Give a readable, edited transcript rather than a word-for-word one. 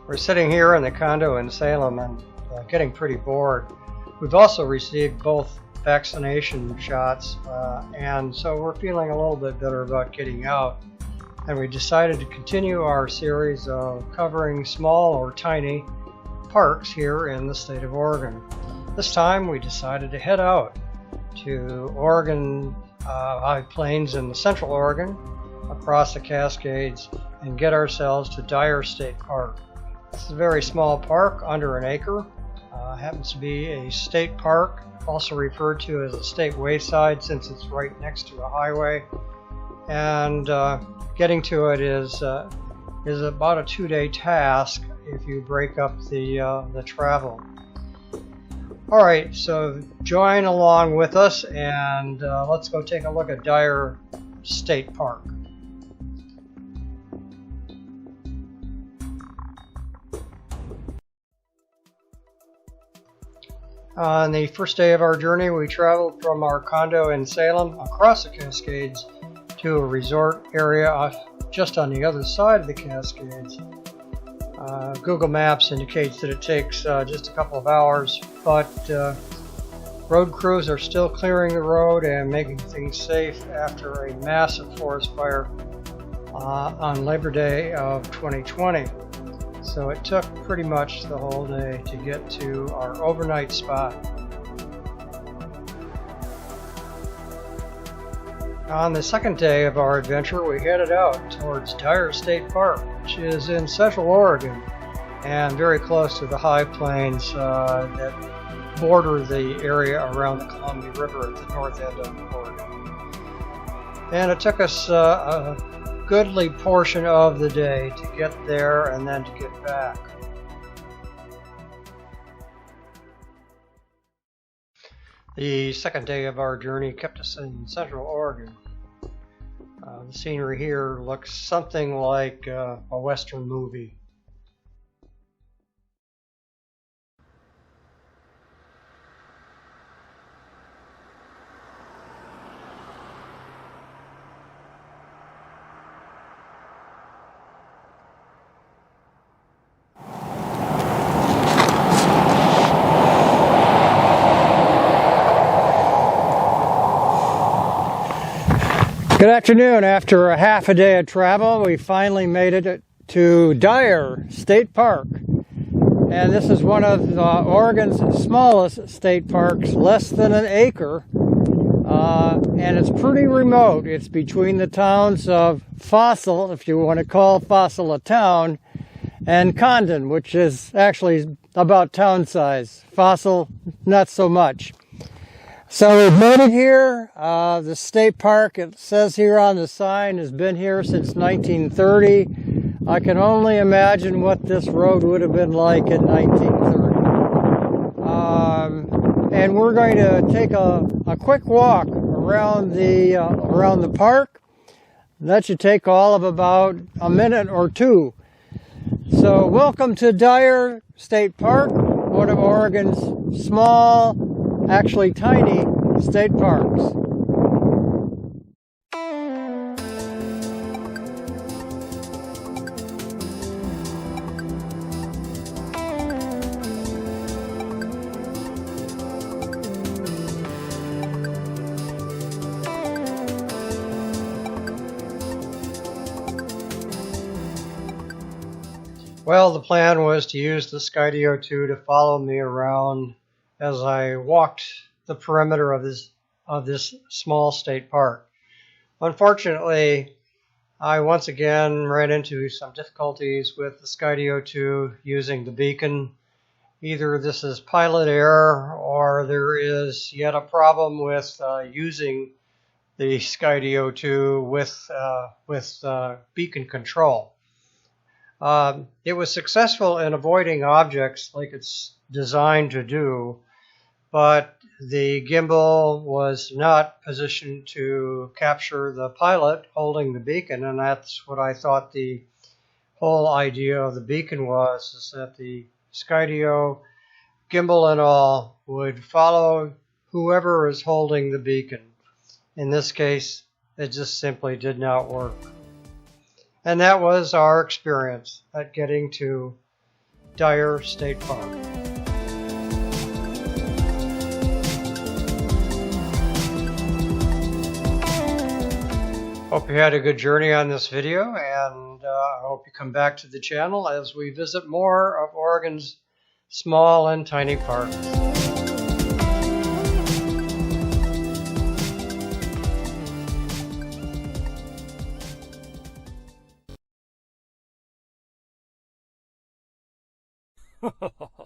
We're sitting here in the condo in Salem and getting pretty bored. We've also received both vaccination shots, and so we're feeling a little bit better about getting out. And we decided to continue our series of covering small or tiny parks here in the state of Oregon. This time we decided to head out to Oregon High Plains in the central Oregon, across the Cascades, and get ourselves to Dyer State Park. It's a very small park, under an acre. Happens to be a state park, also referred to as a state wayside since it's right next to a highway. And getting to it is about a 2-day task if you break up the travel. All right, so join along with us and let's go take a look at Dyer State Park. On the first day of our journey, we traveled from our condo in Salem across the Cascades to a resort area just on the other side of the Cascades. Google Maps indicates that it takes just a couple of hours, but road crews are still clearing the road and making things safe after a massive forest fire on Labor Day of 2020. So it took pretty much the whole day to get to our overnight spot. On the second day of our adventure, we headed out towards Dyer State Park, which is in central Oregon and very close to the high plains that border the area around the Columbia River at the north end of Oregon. And it took us a goodly portion of the day to get there and then to get back. The second day of our journey kept us in central Oregon. The scenery here looks something like a Western movie. Good afternoon. After a half a day of travel, we finally made it to Dyer State Park. And this is one of Oregon's smallest state parks, less than an acre. And it's pretty remote. It's between the towns of Fossil, if you want to call Fossil a town, and Condon, which is actually about town size. Fossil, not so much. So we've made it here. The state park, it says here on the sign, has been here since 1930. I can only imagine what this road would have been like in 1930. And we're going to take a quick walk around the park. That should take all of about a minute or two. So welcome to Dyer State Park, one of Oregon's small, actually tiny, state parks. Well, the plan was to use the Skydio 2 to follow me around as I walked the perimeter of this small state park. Unfortunately, I once again ran into some difficulties with the Skydio 2 using the beacon. Either this is pilot error or there is yet a problem with using the Skydio 2 with beacon control. It was successful in avoiding objects like it's designed to do, but the gimbal was not positioned to capture the pilot holding the beacon, and that's what I thought the whole idea of the beacon was, is that the Skydio, gimbal and all, would follow whoever is holding the beacon. In this case, it just simply did not work. And that was our experience at getting to Dyer State Park. Hope you had a good journey on this video, and I hope you come back to the channel as we visit more of Oregon's small and tiny parks. Ha ha ha.